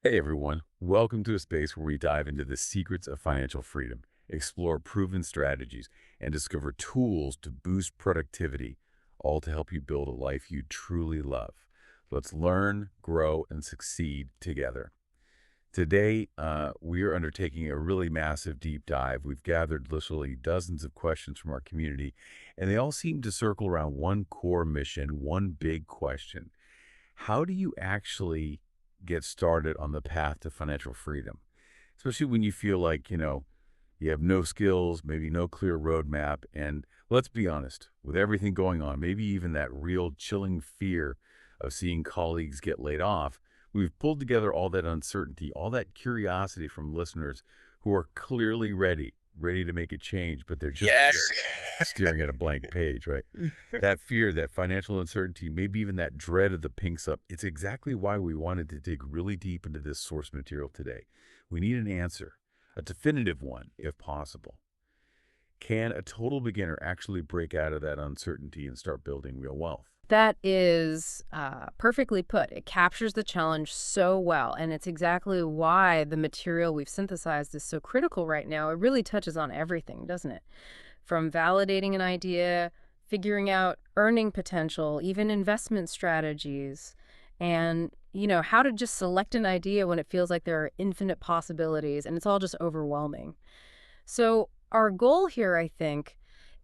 Hey everyone, welcome to a space where we dive into the secrets of financial freedom, explore proven strategies, and discover tools to boost productivity, all to help you build a life you truly love. Let's learn, grow, and succeed together. Today, we are undertaking a really massive deep dive. We've gathered literally dozens of questions from our community, and they all seem to circle around one core mission, one big question. How do you actually get started on the path to financial freedom? Especially when you feel like, you have no skills, maybe no clear roadmap. And let's be honest, with everything going on, maybe even that real chilling fear of seeing colleagues get laid off, we've pulled together all that uncertainty, all that curiosity from listeners who are clearly ready to make a change, but they're just Yes. staring at a blank page, right? That fear, that financial uncertainty, maybe even that dread of the pink slip, it's exactly why we wanted to dig really deep into this source material today. We need an answer, a definitive one, if possible. Can a total beginner actually break out of that uncertainty and start building real wealth? That is perfectly put. It captures the challenge so well, and it's exactly why the material we've synthesized is so critical right now. It really touches on everything, doesn't it? From validating an idea, figuring out earning potential, even investment strategies, and, how to just select an idea when it feels like there are infinite possibilities and it's all just overwhelming. So, our goal here, I think,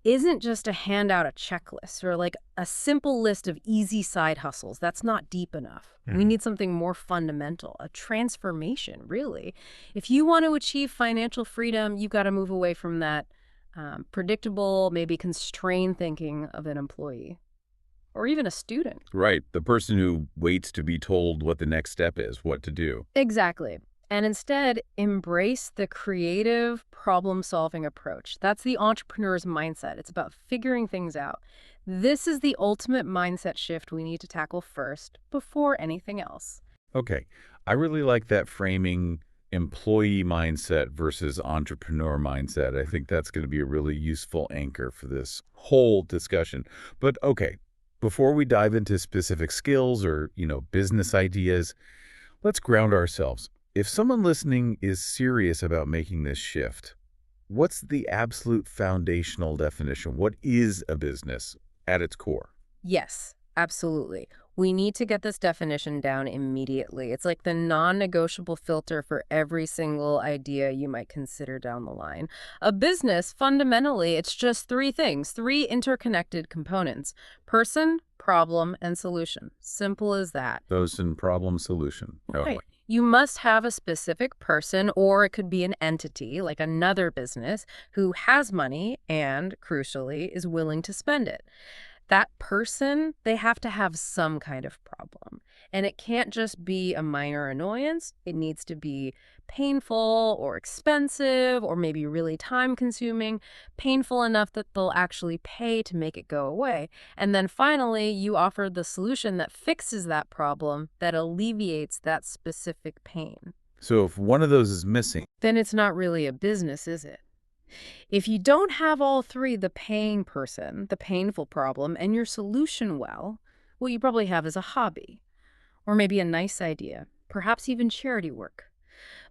isn't just to hand out a checklist or like a simple list of easy side hustles. That's not deep enough. We Hmm. need something more fundamental, a transformation, really. If you want to achieve financial freedom, you've got to move away from that predictable, maybe constrained thinking of an employee or even a student. Right. The person who waits to be told what the next step is, what to do. Exactly. And instead, embrace the creative problem solving approach. That's the entrepreneur's mindset. It's about figuring things out. This is the ultimate mindset shift we need to tackle first before anything else. Okay. I really like that framing employee mindset versus entrepreneur mindset. I think that's going to be a really useful anchor for this whole discussion. But okay, before we dive into specific skills or, business ideas, let's ground ourselves. If someone listening is serious about making this shift, what's the absolute foundational definition? What is a business at its core? Yes, absolutely. We need to get this definition down immediately. It's like the non-negotiable filter for every single idea you might consider down the line. A business, fundamentally, it's just three things, three interconnected components: person, problem, and solution. Simple as that. Those in problem solution. Right. Totally. You must have a specific person, or it could be an entity, like another business, who has money and, crucially, is willing to spend it. That person, they have to have some kind of problem. And it can't just be a minor annoyance. It needs to be painful or expensive or maybe really time consuming, painful enough that they'll actually pay to make it go away. And then finally, you offer the solution that fixes that problem, that alleviates that specific pain. So if one of those is missing, Then it's not really a business, is it? If you don't have all three, the paying person, the painful problem, and your solution what you probably have is a hobby, or maybe a nice idea, perhaps even charity work.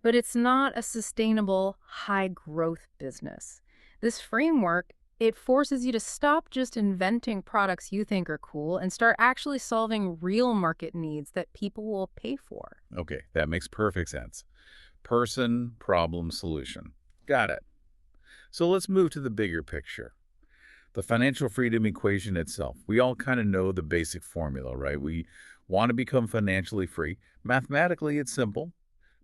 But it's not a sustainable, high growth business. This framework, it forces you to stop just inventing products you think are cool and start actually solving real market needs that people will pay for. okay, that makes perfect sense. Person, problem, solution. Got it. So let's move to the bigger picture. The financial freedom equation itself. We all kind of know the basic formula, right? We want to become financially free. Mathematically, it's simple.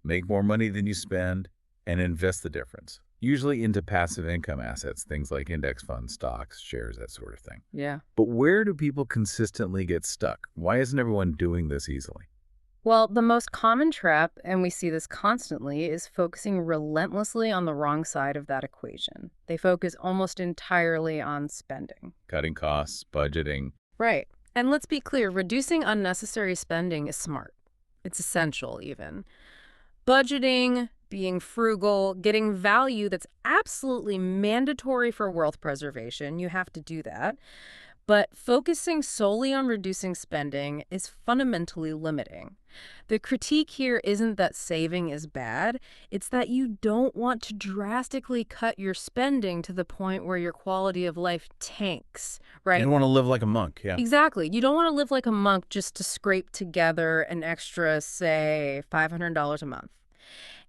Make more money than you spend and invest the difference, usually into passive income assets, things like index funds, stocks, shares, that sort of thing. Yeah. But where do people consistently get stuck? Why isn't everyone doing this easily? Well, the most common trap, and we see this constantly, is focusing relentlessly on the wrong side of that equation. They focus almost entirely on spending. Cutting costs, budgeting. Right. And let's be clear, reducing unnecessary spending is smart. It's essential, even. Budgeting, being frugal, getting value that's absolutely mandatory for wealth preservation, you have to do that. But focusing solely on reducing spending is fundamentally limiting. The critique here isn't that saving is bad, it's that you don't want to drastically cut your spending to the point where your quality of life tanks, You right? don't want to live like a monk, yeah. Exactly. You don't want to live like a monk just to scrape together an extra, say, $500 a month.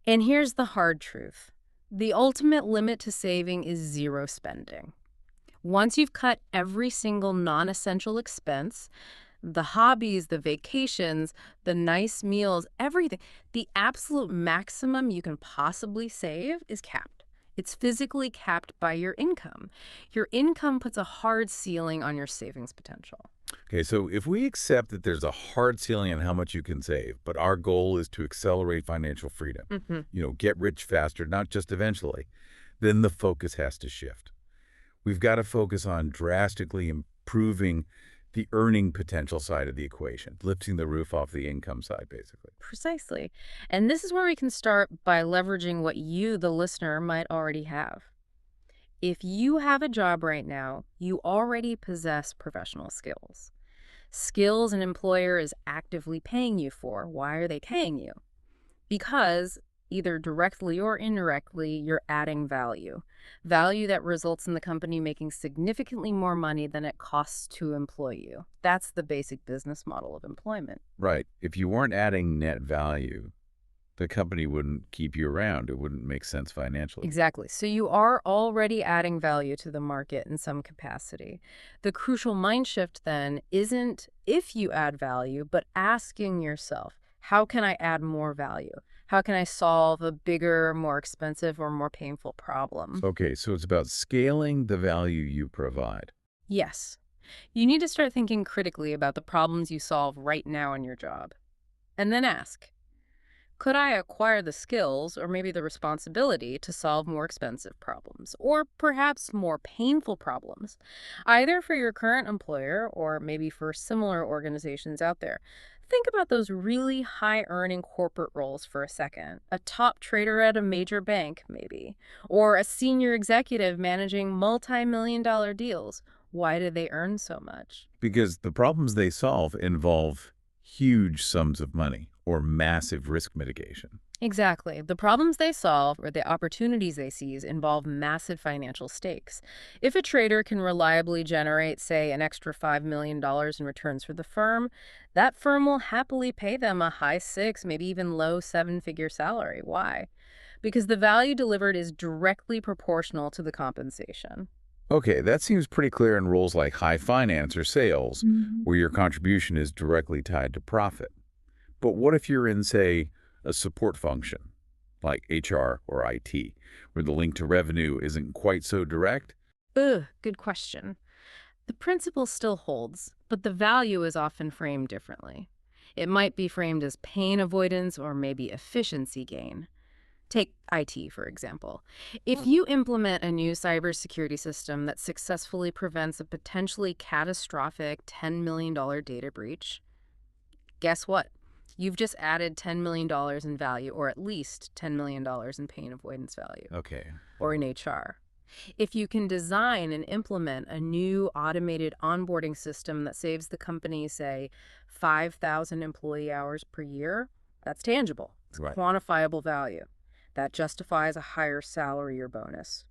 And here's the hard truth. The ultimate limit to saving is zero spending. Once you've cut every single non-essential expense, the hobbies, the vacations, the nice meals, everything, the absolute maximum you can possibly save is capped. It's physically capped by your income. Your income puts a hard ceiling on your savings potential. Okay, so if we accept that there's a hard ceiling on how much you can save, but our goal is to accelerate financial freedom, Hmm. get rich faster, not just eventually, then the focus has to shift. We've got to focus on drastically improving the earning potential side of the equation, lifting the roof off the income side, basically. Precisely. And this is where we can start by leveraging what you, the listener, might already have. If you have a job right now, you already possess professional skills. Skills an employer is actively paying you for. Why are they paying you? Because either directly or indirectly, you're adding value. Value that results in the company making significantly more money than it costs to employ you. That's the basic business model of employment. Right. If you weren't adding net value, the company wouldn't keep you around. It wouldn't make sense financially. Exactly. So you are already adding value to the market in some capacity. The crucial mind shift then isn't if you add value, but asking yourself, how can I add more value? How can I solve a bigger, more expensive, or more painful problem? Okay, so it's about scaling the value you provide. Yes. You need to start thinking critically about the problems you solve right now in your job. And then ask, could I acquire the skills or maybe the responsibility to solve more expensive problems or perhaps more painful problems, either for your current employer or maybe for similar organizations out there? Think about those really high-earning corporate roles for a second. A top trader at a major bank, maybe, or a senior executive managing multi-million-dollar deals. Why do they earn so much? Because the problems they solve involve huge sums of money or massive risk mitigation. Exactly. The problems they solve or the opportunities they seize involve massive financial stakes. If a trader can reliably generate, say, an extra $5 million in returns for the firm, that firm will happily pay them a high six, maybe even low seven-figure salary. Why? Because the value delivered is directly proportional to the compensation. Okay, that seems pretty clear in roles like high finance or sales, where your contribution is directly tied to profit. But what if you're in, say, a support function, like HR or IT, where the link to revenue isn't quite so direct? Ugh, good question. The principle still holds, but the value is often framed differently. It might be framed as pain avoidance or maybe efficiency gain. Take IT, for example. If you implement a new cybersecurity system that successfully prevents a potentially catastrophic $10 million data breach, guess what? You've just added $10 million in value, or at least $10 million in pain avoidance value, Okay. or in HR. If you can design and implement a new automated onboarding system that saves the company, say, 5,000 employee hours per year, that's tangible. It's Right. quantifiable value. That justifies a higher salary or bonus.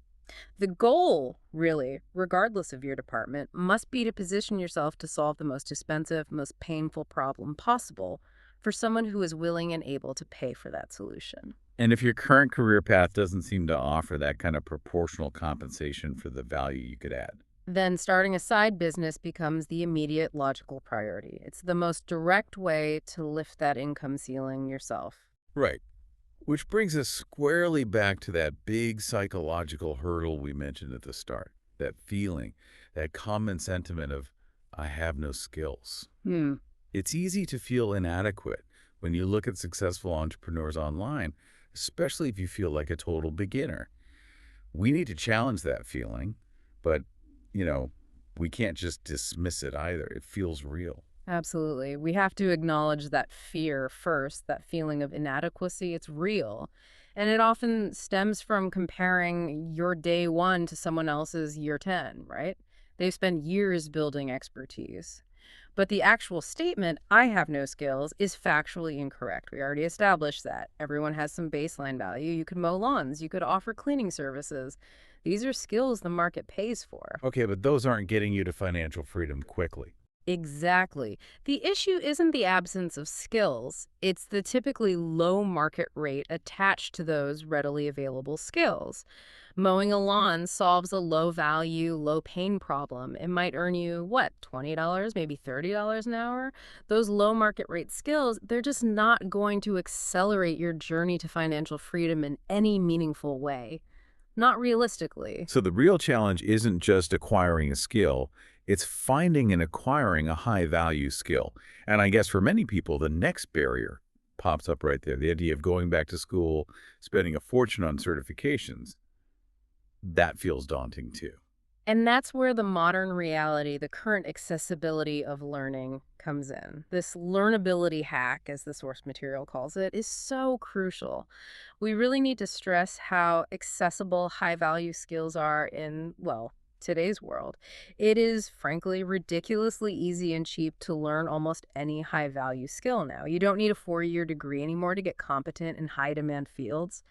The goal, really, regardless of your department, must be to position yourself to solve the most expensive, most painful problem possible for someone who is willing and able to pay for that solution. And if your current career path doesn't seem to offer that kind of proportional compensation for the value you could add. Then starting a side business becomes the immediate logical priority. It's the most direct way to lift that income ceiling yourself. Right. Which brings us squarely back to that big psychological hurdle we mentioned at the start. That feeling, that common sentiment of, I have no skills. Hmm. It's easy to feel inadequate when you look at successful entrepreneurs online, especially if you feel like a total beginner. We need to challenge that feeling, but, you know, we can't just dismiss it either. It feels real. Absolutely. We have to acknowledge that fear first, that feeling of inadequacy. It's real. And it often stems from comparing your day one to someone else's year 10, right? They've spent years building expertise. But the actual statement, I have no skills, is factually incorrect. We already established that. Everyone has some baseline value. You could mow lawns, you could offer cleaning services. These are skills the market pays for. Okay, but those aren't getting you to financial freedom quickly. Exactly. The issue isn't the absence of skills, it's the typically low market rate attached to those readily available skills. Mowing a lawn solves a low value, low pain problem. It might earn you, what, $20, maybe $30 an hour? Those low market rate skills, they're just not going to accelerate your journey to financial freedom in any meaningful way. Not realistically. So the real challenge isn't just acquiring a skill, it's finding and acquiring a high-value skill. And I guess for many people, the next barrier pops up right there. The idea of going back to school, spending a fortune on certifications, that feels daunting too. And that's where the modern reality, the current accessibility of learning comes in. This learnability hack, as the source material calls it, is so crucial. We really need to stress how accessible high-value skills are in, well, today's world. It is, frankly, ridiculously easy and cheap to learn almost any high-value skill now. You don't need a 4-year degree anymore to get competent in high-demand fields.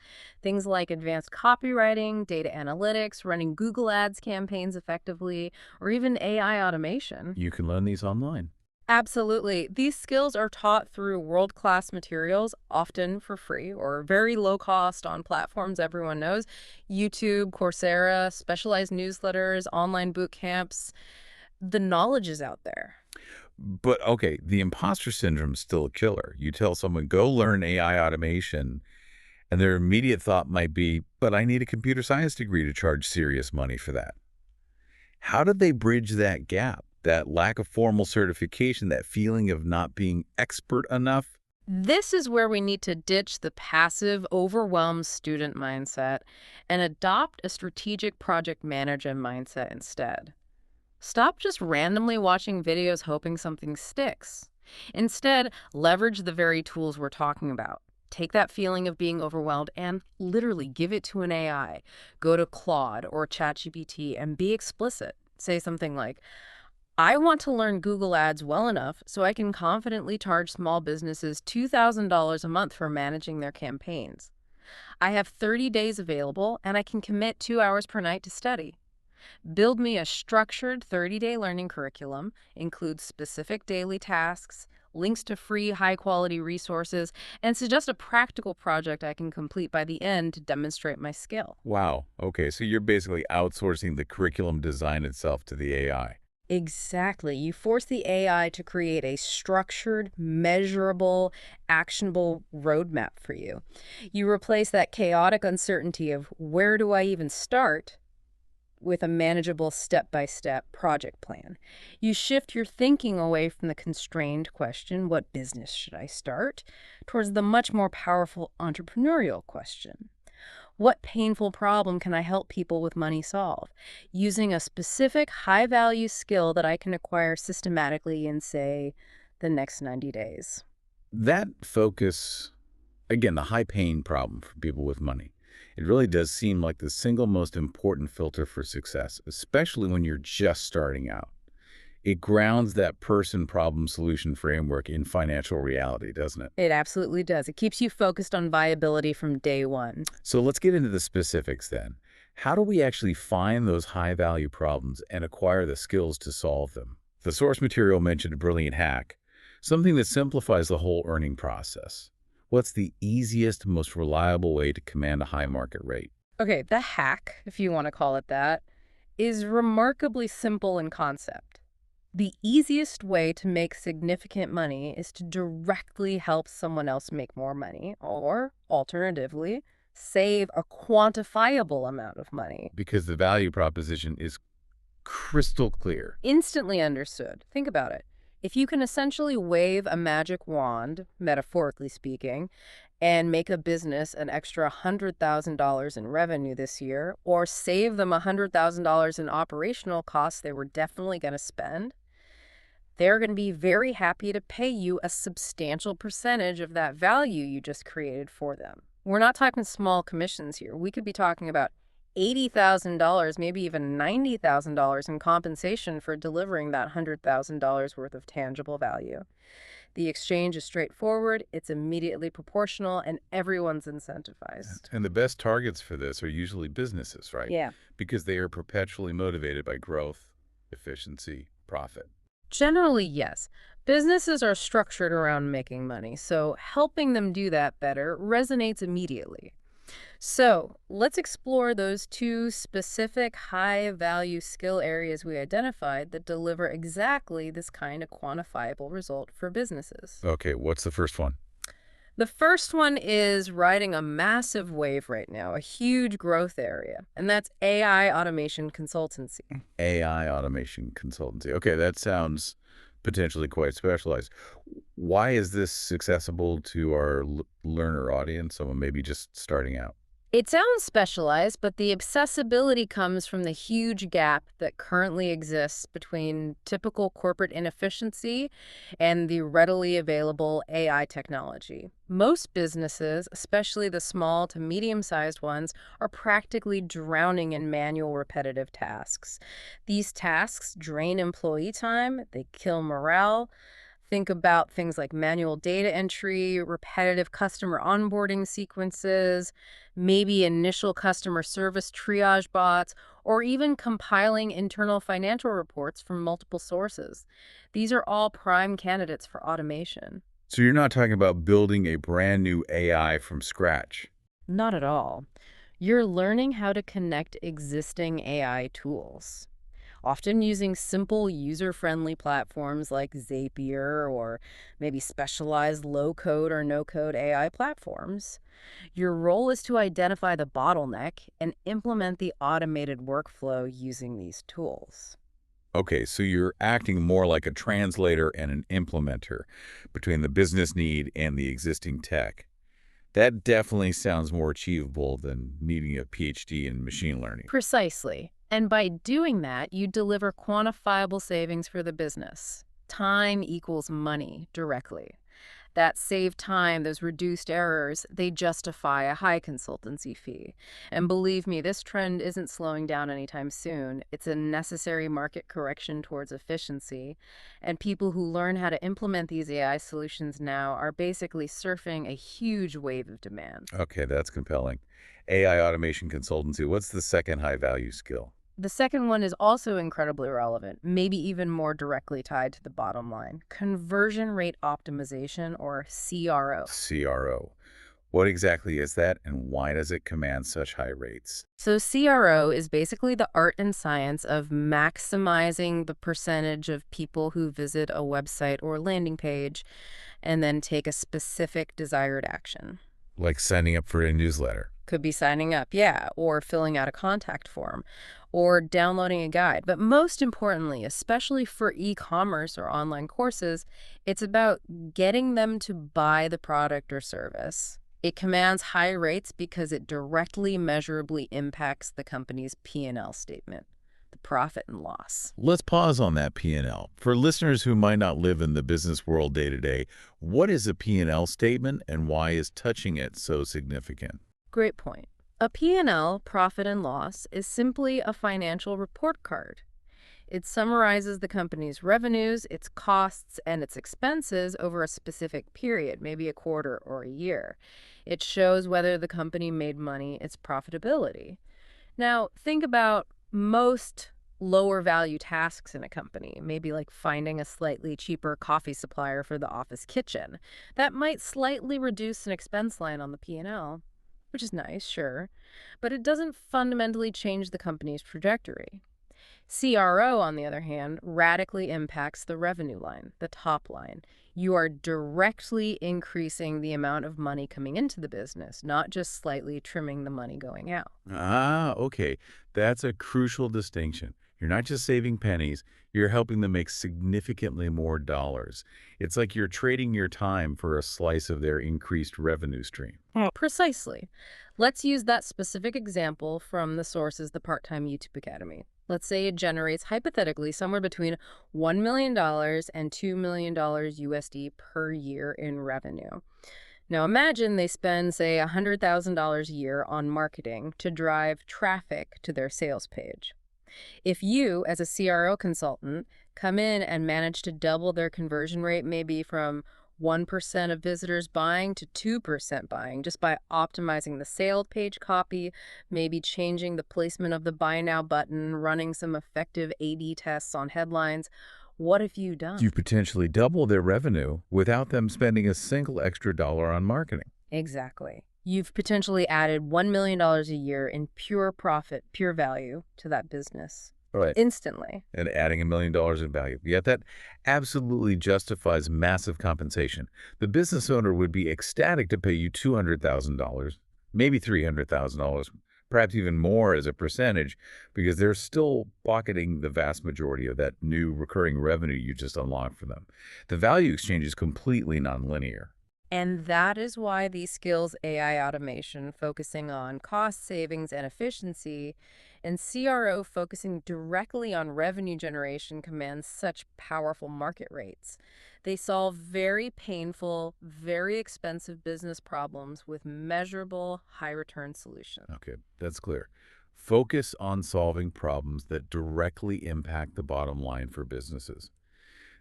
Things like advanced copywriting, data analytics, running Google Ads campaigns effectively, or even AI automation. You can learn these online. Absolutely. These skills are taught through world-class materials, often for free or very low cost on platforms everyone knows. YouTube, Coursera, specialized newsletters, online boot camps. The knowledge is out there. But okay, the imposter syndrome is still a killer. You tell someone, go learn AI automation, and their immediate thought might be, but I need a computer science degree to charge serious money for that. How did they bridge that gap, that lack of formal certification, that feeling of not being expert enough? This is where we need to ditch the passive, overwhelmed student mindset and adopt a strategic project manager mindset instead. Stop just randomly watching videos hoping something sticks. Instead, leverage the very tools we're talking about. Take that feeling of being overwhelmed and literally give it to an AI. Go to Claude or ChatGPT and be explicit. Say something like, I want to learn Google Ads well enough so I can confidently charge small businesses $2,000 a month for managing their campaigns. I have 30 days available and I can commit 2 hours per night to study. Build me a structured 30-day learning curriculum, include specific daily tasks, links to free, high-quality resources, and suggest a practical project I can complete by the end to demonstrate my skill. Wow. Okay, so you're basically outsourcing the curriculum design itself to the AI. Exactly. You force the AI to create a structured, measurable, actionable roadmap for you. You replace that chaotic uncertainty of where do I even start with a manageable step-by-step project plan. You shift your thinking away from the constrained question, what business should I start, towards the much more powerful entrepreneurial question. What painful problem can I help people with money solve? Using a specific high-value skill that I can acquire systematically in, say, the next 90 days. That focus, again, the high-paying problem for people with money, it really does seem like the single most important filter for success, especially when you're just starting out. It grounds that person-problem-solution framework in financial reality, doesn't it? It absolutely does. It keeps you focused on viability from day one. So let's get into the specifics then. How do we actually find those high-value problems and acquire the skills to solve them? The source material mentioned a brilliant hack, something that simplifies the whole earning process. What's the easiest, most reliable way to command a high market rate? Okay, the hack, if you want to call it that, is remarkably simple in concept. The easiest way to make significant money is to directly help someone else make more money, or, alternatively, save a quantifiable amount of money. Because the value proposition is crystal clear. Instantly understood. Think about it. If you can essentially wave a magic wand, metaphorically speaking, and make a business an extra $100,000 in revenue this year, or save them $100,000 in operational costs they were definitely going to spend, they're going to be very happy to pay you a substantial percentage of that value you just created for them. We're not talking small commissions here. We could be talking about $80,000, maybe even $90,000 in compensation for delivering that $100,000 worth of tangible value. The exchange is straightforward, it's immediately proportional, and everyone's incentivized. And the best targets for this are usually businesses, right? Yeah. Because they are perpetually motivated by growth, efficiency, profit. Generally, yes. Businesses are structured around making money, so helping them do that better resonates immediately. So let's explore those two specific high-value skill areas we identified that deliver exactly this kind of quantifiable result for businesses. Okay, what's the first one? The first one is riding a massive wave right now, a huge growth area, and that's AI automation consultancy. AI automation consultancy. Okay, that sounds potentially quite specialized. Why is this accessible to our learner audience, someone maybe just starting out? It sounds specialized, but the accessibility comes from the huge gap that currently exists between typical corporate inefficiency and the readily available AI technology. Most businesses, especially the small to medium-sized ones, are practically drowning in manual repetitive tasks. These tasks drain employee time, they kill morale. Think about things like manual data entry, repetitive customer onboarding sequences, maybe initial customer service triage bots, or even compiling internal financial reports from multiple sources. These are all prime candidates for automation. So you're not talking about building a brand new AI from scratch. Not at all. You're learning how to connect existing AI tools, often using simple user-friendly platforms like Zapier or maybe specialized low-code or no-code AI platforms. Your role is to identify the bottleneck and implement the automated workflow using these tools. Okay, so you're acting more like a translator and an implementer between the business need and the existing tech. That definitely sounds more achievable than needing a PhD in machine learning. Precisely. And by doing that, you deliver quantifiable savings for the business. Time equals money directly. That saved time, those reduced errors, they justify a high consultancy fee. And believe me, this trend isn't slowing down anytime soon. It's a necessary market correction towards efficiency. And people who learn how to implement these AI solutions now are basically surfing a huge wave of demand. Okay, that's compelling. AI automation consultancy, what's the second high-value skill? The second one is also incredibly relevant, maybe even more directly tied to the bottom line. Conversion rate optimization, or CRO. CRO. What exactly is that, and why does it command such high rates? So CRO is basically the art and science of maximizing the percentage of people who visit a website or landing page and then take a specific desired action. Like signing up for a newsletter. Could be signing up, yeah, or filling out a contact form, or downloading a guide. But most importantly, especially for e-commerce or online courses, it's about getting them to buy the product or service. It commands high rates because it directly measurably impacts the company's P&L statement, the profit and loss. Let's pause on that P&L. For listeners who might not live in the business world day to day, what is a P&L statement and why is touching it so significant? Great point. A P&L, profit and loss, is simply a financial report card. It summarizes the company's revenues, its costs, and its expenses over a specific period, maybe a quarter or a year. It shows whether the company made money, its profitability. Now, think about most lower value tasks in a company, maybe like finding a slightly cheaper coffee supplier for the office kitchen. That might slightly reduce an expense line on the P&L, which is nice, sure, but it doesn't fundamentally change the company's trajectory. CRO, on the other hand, radically impacts the revenue line, the top line. You are directly increasing the amount of money coming into the business, not just slightly trimming the money going out. Ah, okay. That's a crucial distinction. You're not just saving pennies, you're helping them make significantly more dollars. It's like you're trading your time for a slice of their increased revenue stream. Precisely. Let's use that specific example from the sources, the Part-Time YouTube Academy. Let's say it generates hypothetically somewhere between $1 million and $2 million USD per year in revenue. Now imagine they spend, say, $100,000 a year on marketing to drive traffic to their sales page. If you, as a CRO consultant, come in and manage to double their conversion rate, maybe from 1% of visitors buying to 2% buying, just by optimizing the sale page copy, maybe changing the placement of the buy now button, running some effective A/B tests on headlines, what have you done? You potentially double their revenue without them spending a single extra dollar on marketing. Exactly. You've potentially added $1 million a year in pure profit, pure value to that business Right. instantly. And adding $1 million in value. Yet that absolutely justifies massive compensation. The business owner would be ecstatic to pay you $200,000, maybe $300,000, perhaps even more as a percentage, because they're still pocketing the vast majority of that new recurring revenue you just unlocked for them. The value exchange is completely nonlinear. And that is why these skills AI automation focusing on cost savings and efficiency, and CRO focusing directly on revenue generation commands such powerful market rates. They solve very painful, very expensive business problems with measurable, high return solutions. Okay, that's clear. Focus on solving problems that directly impact the bottom line for businesses.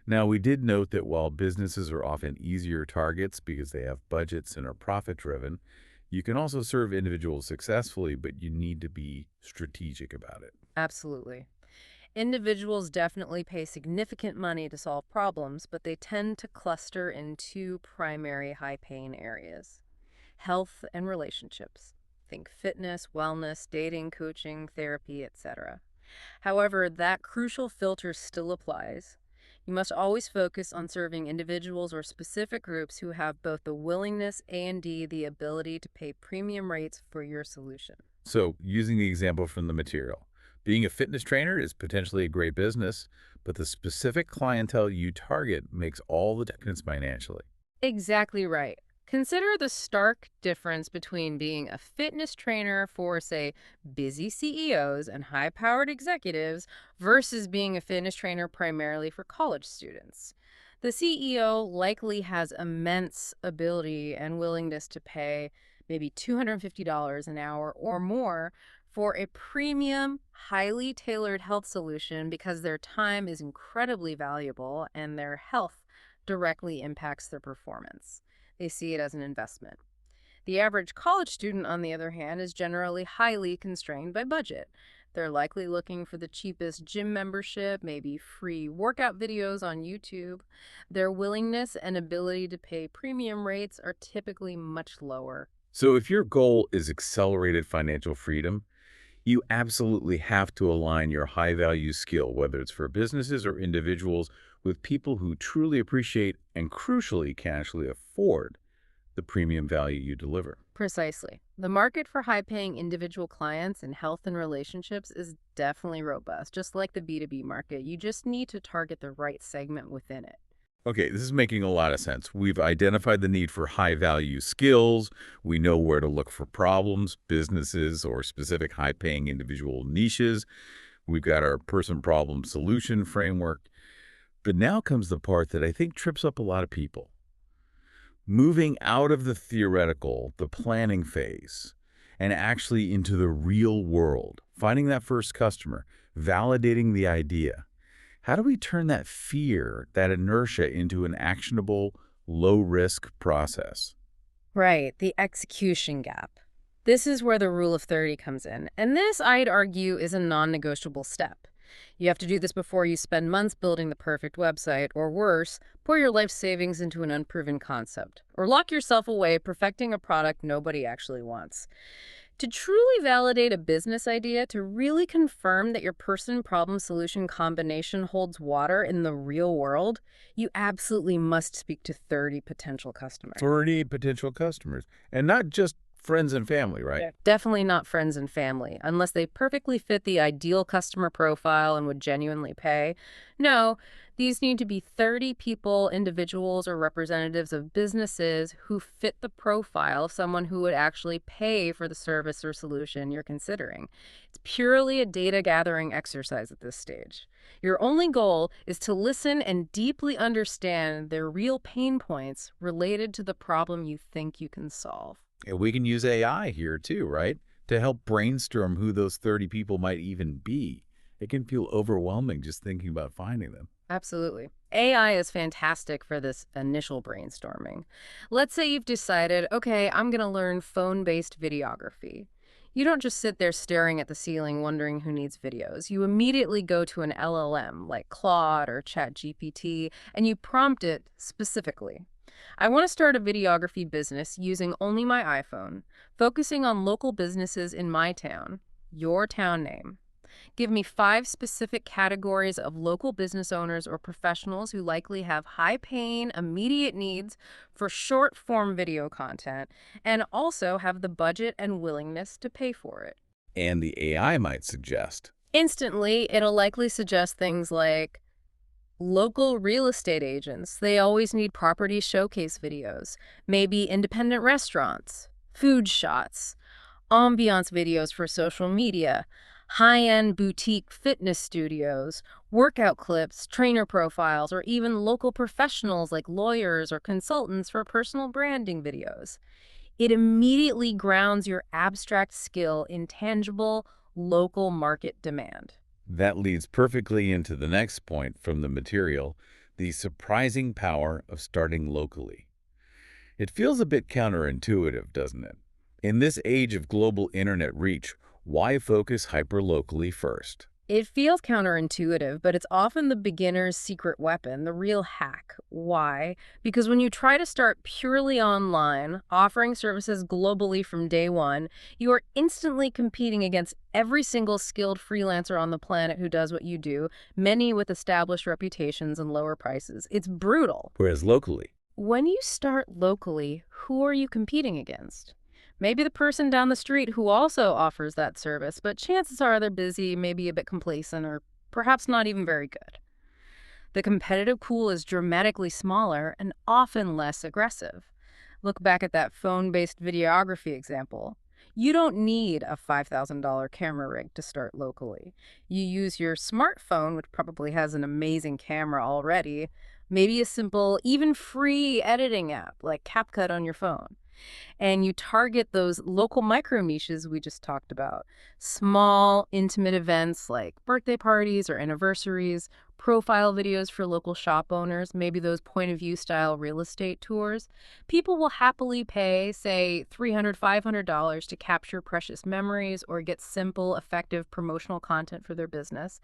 Now, we did note that while businesses are often easier targets because they have budgets and are profit-driven, you can also serve individuals successfully, but you need to be strategic about it. Absolutely. Individuals definitely pay significant money to solve problems, but they tend to cluster in two primary high-paying areas: health and relationships. Think fitness, wellness, dating, coaching, therapy, etc. However, that crucial filter still applies. You must always focus on serving individuals or specific groups who have both the willingness and the ability to pay premium rates for your solution. So, using the example from the material, being a fitness trainer is potentially a great business, but the specific clientele you target makes all the difference financially. Exactly right. Consider the stark difference between being a fitness trainer for, say, busy CEOs and high powered executives versus being a fitness trainer primarily for college students. The CEO likely has immense ability and willingness to pay maybe $250 an hour or more for a premium, highly tailored health solution because their time is incredibly valuable and their health directly impacts their performance. They see it as an investment. The average college student, on the other hand, is generally highly constrained by budget. They're likely looking for the cheapest gym membership, maybe free workout videos on YouTube. Their willingness and ability to pay premium rates are typically much lower. So, if your goal is accelerated financial freedom, you absolutely have to align your high-value skill, whether it's for businesses or individuals, with people who truly appreciate and crucially can actually afford the premium value you deliver. Precisely. The market for high-paying individual clients in health and relationships is definitely robust, just like the B2B market. You just need to target the right segment within it. Okay, this is making a lot of sense. We've identified the need for high-value skills. We know where to look for problems, businesses, or specific high-paying individual niches. We've got our person-problem solution framework. But now comes the part that I think trips up a lot of people. Moving out of the theoretical, the planning phase, and actually into the real world, finding that first customer, validating the idea. How do we turn that fear, that inertia, into an actionable, low-risk process? Right, the execution gap. This is where the rule of 30 comes in, and this, I'd argue, is a non-negotiable step. You have to do this before you spend months building the perfect website, or worse, pour your life savings into an unproven concept, or lock yourself away perfecting a product nobody actually wants. To truly validate a business idea, to really confirm that your person-problem-solution combination holds water in the real world, you absolutely must speak to 30 potential customers. 30 potential customers, and not just friends and family, right? Yeah. Definitely not friends and family, unless they perfectly fit the ideal customer profile and would genuinely pay. No, these need to be 30 people, individuals, or representatives of businesses who fit the profile of someone who would actually pay for the service or solution you're considering. It's purely a data gathering exercise at this stage. Your only goal is to listen and deeply understand their real pain points related to the problem you think you can solve. And we can use AI here too, right? To help brainstorm who those 30 people might even be. It can feel overwhelming just thinking about finding them. Absolutely. AI is fantastic for this initial brainstorming. Let's say you've decided, okay, I'm going to learn phone-based videography. You don't just sit there staring at the ceiling wondering who needs videos. You immediately go to an LLM like Claude or ChatGPT and you prompt it specifically. I want to start a videography business using only my iPhone, focusing on local businesses in my town, your town name. Give me 5 specific categories of local business owners or professionals who likely have high-paying, immediate needs for short-form video content and also have the budget and willingness to pay for it. And the AI might suggest. Instantly, it'll likely suggest things like local real estate agents. They always need property showcase videos, maybe independent restaurants, food shots, ambiance videos for social media, high-end boutique fitness studios, workout clips, trainer profiles, or even local professionals like lawyers or consultants for personal branding videos. It immediately grounds your abstract skill in tangible, local market demand. That leads perfectly into the next point from the material, the surprising power of starting locally. It feels a bit counterintuitive, doesn't it? In this age of global internet reach, why focus hyper-locally first? It feels counterintuitive, but it's often the beginner's secret weapon, the real hack. Why? Because when you try to start purely online, offering services globally from day one, you are instantly competing against every single skilled freelancer on the planet who does what you do, many with established reputations and lower prices. It's brutal. Whereas locally, When you start locally, who are you competing against? Maybe the person down the street who also offers that service, but chances are they're busy, maybe a bit complacent, or perhaps not even very good. The competitive pool is dramatically smaller and often less aggressive. Look back at that phone-based videography example. You don't need a $5,000 camera rig to start locally. You use your smartphone, which probably has an amazing camera already, maybe a simple, even free editing app like CapCut on your phone. And you target those local micro niches we just talked about. Small, intimate events like birthday parties or anniversaries, profile videos for local shop owners, maybe those point-of-view style real estate tours. People will happily pay, say, $300, $500 to capture precious memories or get simple, effective promotional content for their business.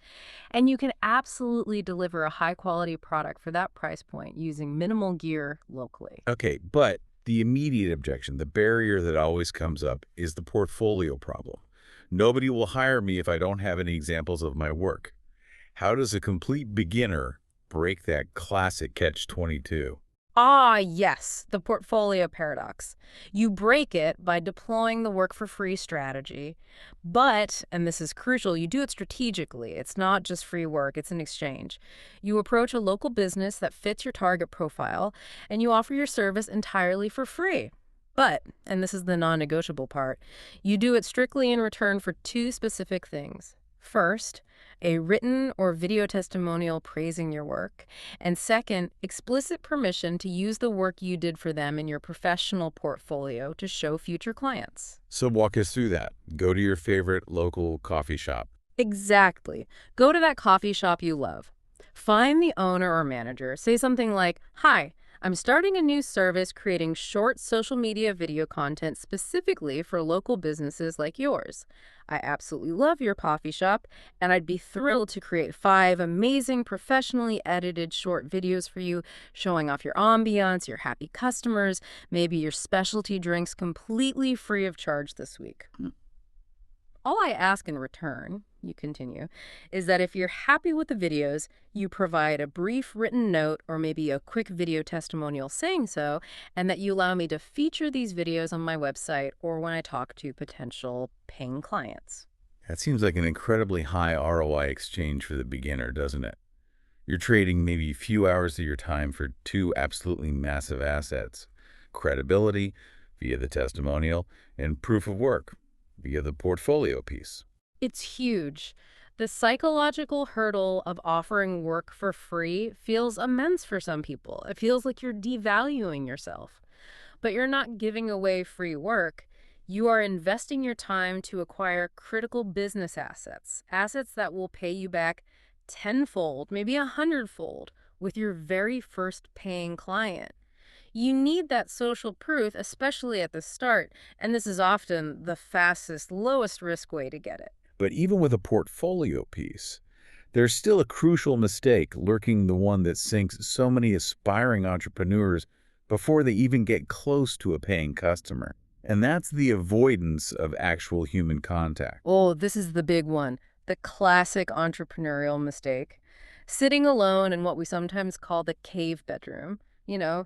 And you can absolutely deliver a high-quality product for that price point using minimal gear locally. okay, but the immediate objection, the barrier that always comes up, is the portfolio problem. Nobody will hire me if I don't have any examples of my work. How does a complete beginner break that classic catch-22? Ah, yes, the portfolio paradox. You break it by deploying the work for free strategy. But, and this is crucial, you do it strategically. It's not just free work, it's an exchange. You approach a local business that fits your target profile, and you offer your service entirely for free. But, and this is the non-negotiable part, you do it strictly in return for 2 specific things. First, a written or video testimonial praising your work. And second, explicit permission to use the work you did for them in your professional portfolio to show future clients. So walk us through that. Go to your favorite local coffee shop. Exactly. Go to that coffee shop you love. Find the owner or manager. Say something like, "Hi, I'm starting a new service creating short social media video content specifically for local businesses like yours. I absolutely love your coffee shop, and I'd be thrilled to create 5 amazing professionally edited short videos for you, showing off your ambiance, your happy customers, maybe your specialty drinks completely free of charge this week. All I ask in return you continue, is that if you're happy with the videos, you provide a brief written note or maybe a quick video testimonial saying so, and that you allow me to feature these videos on my website or when I talk to potential paying clients. That seems like an incredibly high ROI exchange for the beginner, doesn't it? You're trading maybe a few hours of your time for two absolutely massive assets: credibility via the testimonial and proof of work via the portfolio piece. It's huge. The psychological hurdle of offering work for free feels immense for some people. It feels like you're devaluing yourself. But you're not giving away free work. You are investing your time to acquire critical business assets, assets that will pay you back tenfold, maybe 100-fold, with your very first paying client. You need that social proof, especially at the start, and this is often the fastest, lowest risk way to get it. But even with a portfolio piece, there's still a crucial mistake lurking, the one that sinks so many aspiring entrepreneurs before they even get close to a paying customer. And that's the avoidance of actual human contact. Oh, this is the big one, the classic entrepreneurial mistake. Sitting alone in what we sometimes call the cave bedroom,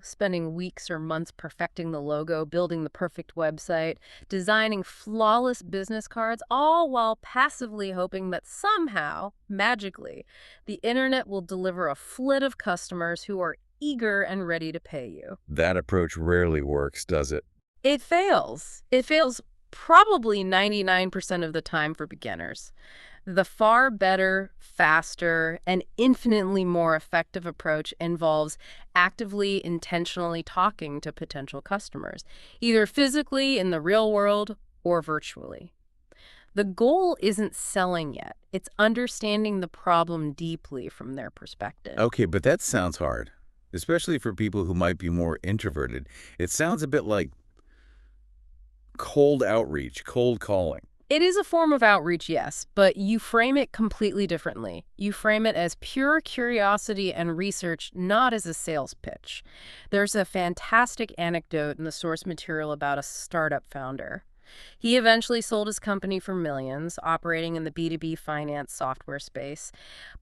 spending weeks or months perfecting the logo, building the perfect website, designing flawless business cards, all while passively hoping that somehow, magically, the internet will deliver a flood of customers who are eager and ready to pay you. That approach rarely works, does it? It fails. It fails probably 99% of the time for beginners. The far better, faster, and infinitely more effective approach involves actively, intentionally talking to potential customers, either physically in the real world or virtually. The goal isn't selling yet. It's understanding the problem deeply from their perspective. Okay, but that sounds hard, especially for people who might be more introverted. It sounds a bit like cold outreach, cold calling. It is a form of outreach, yes, but you frame it completely differently. You frame it as pure curiosity and research, not as a sales pitch. There's a fantastic anecdote in the source material about a startup founder. He eventually sold his company for millions, operating in the B2B finance software space.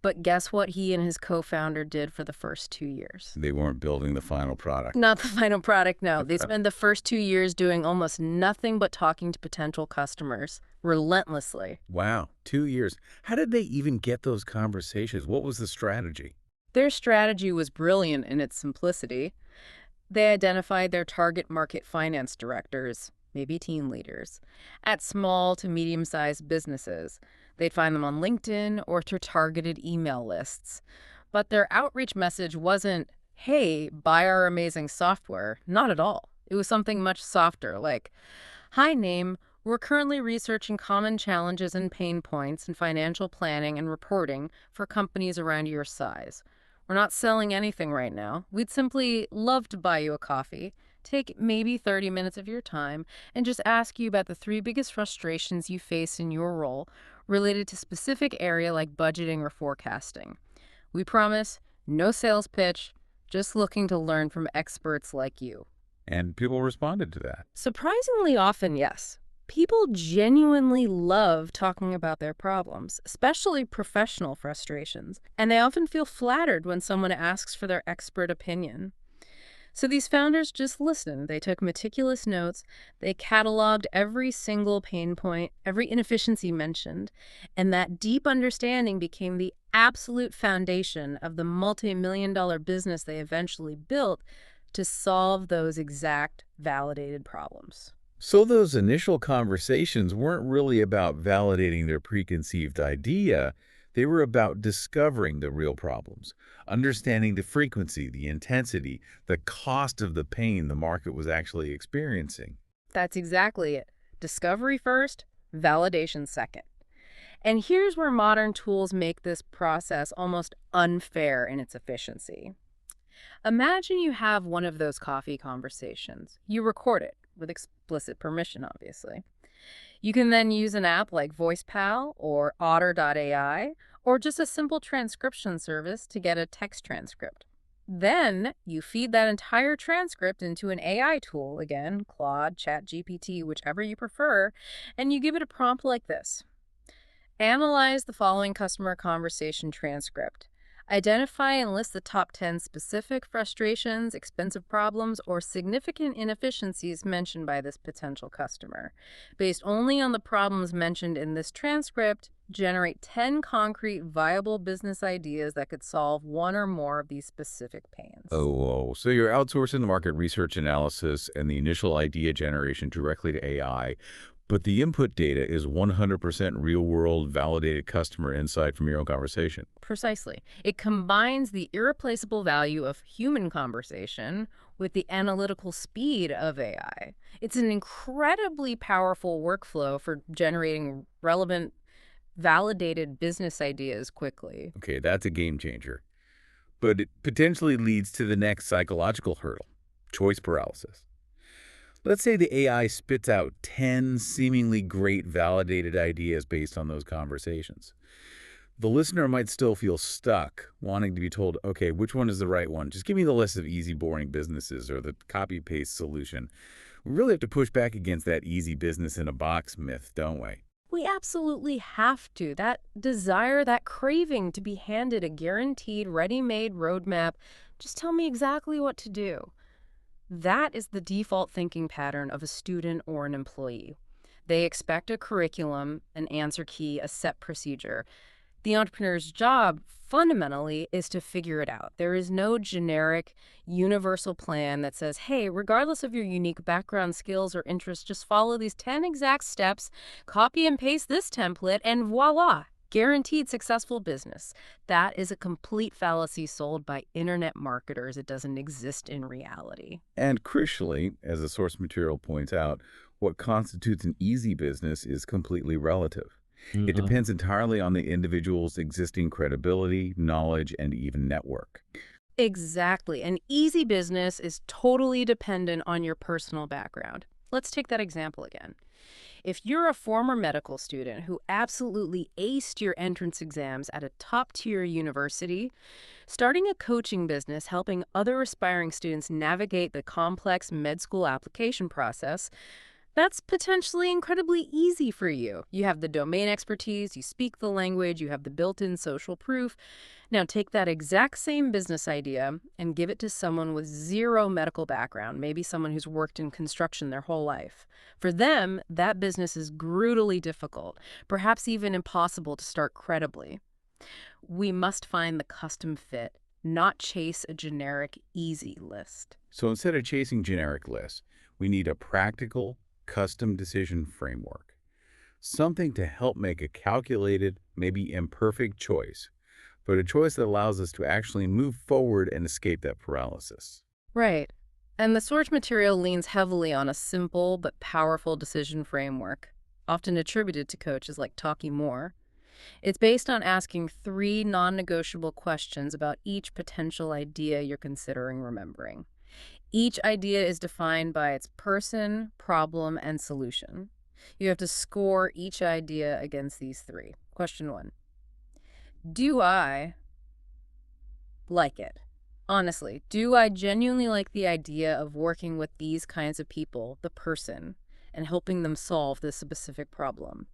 But guess what he and his co-founder did for the first 2 years? They weren't building the final product. Not the final product, no. They spent the first 2 years doing almost nothing but talking to potential customers, relentlessly. Wow, 2 years. How did they even get those conversations? What was the strategy? Their strategy was brilliant in its simplicity. They identified their target market finance directors, maybe team leaders, at small to medium-sized businesses. They'd find them on LinkedIn or through targeted email lists. But their outreach message wasn't, hey, buy our amazing software. Not at all. It was something much softer, like, hi, name. We're currently researching common challenges and pain points in financial planning and reporting for companies around your size. We're not selling anything right now. We'd simply love to buy you a coffee, take maybe 30 minutes of your time, and just ask you about the 3 biggest frustrations you face in your role related to specific area like budgeting or forecasting. We promise, no sales pitch, just looking to learn from experts like you. And people responded to that. Surprisingly often, yes. People genuinely love talking about their problems, especially professional frustrations, and they often feel flattered when someone asks for their expert opinion. So these founders just listened. They took meticulous notes. They cataloged every single pain point, every inefficiency mentioned, and that deep understanding became the absolute foundation of the multi-million-dollar business they eventually built to solve those exact validated problems. So those initial conversations weren't really about validating their preconceived idea. They were about discovering the real problems, understanding the frequency, the intensity, the cost of the pain the market was actually experiencing. That's exactly it. Discovery first, validation second. And here's where modern tools make this process almost unfair in its efficiency. Imagine you have one of those coffee conversations. You record it, with explicit permission, obviously. You can then use an app like VoicePal or Otter.ai, or just a simple transcription service to get a text transcript. Then you feed that entire transcript into an AI tool, again, Claude, ChatGPT, whichever you prefer, and you give it a prompt like this. Analyze the following customer conversation transcript. Identify and list the top 10 specific frustrations, expensive problems, or significant inefficiencies mentioned by this potential customer. Based only on the problems mentioned in this transcript, generate 10 concrete, viable business ideas that could solve one or more of these specific pains. So you're outsourcing the market research analysis and the initial idea generation directly to AI, but the input data is 100% real-world validated customer insight from your own conversation. Precisely. It combines the irreplaceable value of human conversation with the analytical speed of AI. It's an incredibly powerful workflow for generating relevant, validated business ideas quickly. Okay, that's a game changer. But it potentially leads to the next psychological hurdle, choice paralysis. Let's say the AI spits out 10 seemingly great validated ideas based on those conversations. The listener might still feel stuck, wanting to be told, okay, which one is the right one? Just give me the list of easy, boring businesses or the copy-paste solution. We really have to push back against that easy business in a box myth, don't we? We absolutely have to. That desire, that craving to be handed a guaranteed, ready-made roadmap, just tell me exactly what to do. That is the default thinking pattern of a student or an employee. They expect a curriculum, an answer key, a set procedure. The entrepreneur's job, fundamentally, is to figure it out. There is no generic, universal plan that says, hey, regardless of your unique background, skills, or interests, just follow these 10 exact steps, copy and paste this template, and voila, guaranteed successful business. That is a complete fallacy sold by internet marketers. It doesn't exist in reality. And crucially, as the source material points out, what constitutes an easy business is completely relative. It depends entirely on the individual's existing credibility, knowledge, and even network. Exactly. An easy business is totally dependent on your personal background. Let's take that example again. If you're a former medical student who absolutely aced your entrance exams at a top-tier university, starting a coaching business helping other aspiring students navigate the complex med school application process, that's potentially incredibly easy for you. You have the domain expertise, you speak the language, you have the built-in social proof. Now take that exact same business idea and give it to someone with zero medical background, maybe someone who's worked in construction their whole life. For them, that business is brutally difficult, perhaps even impossible to start credibly. We must find the custom fit, not chase a generic easy list. So instead of chasing generic lists, we need a practical, custom decision framework. Something to help make a calculated, maybe imperfect choice, but a choice that allows us to actually move forward and escape that paralysis. Right. And the source material leans heavily on a simple but powerful decision framework, often attributed to coaches like Talking More. It's based on asking 3 non-negotiable questions about each potential idea you're considering remembering. Each idea is defined by its person, problem, and solution. You have to score each idea against these 3. Question 1. Do I like it? Honestly, do I genuinely like the idea of working with these kinds of people, the person, and helping them solve this specific problem?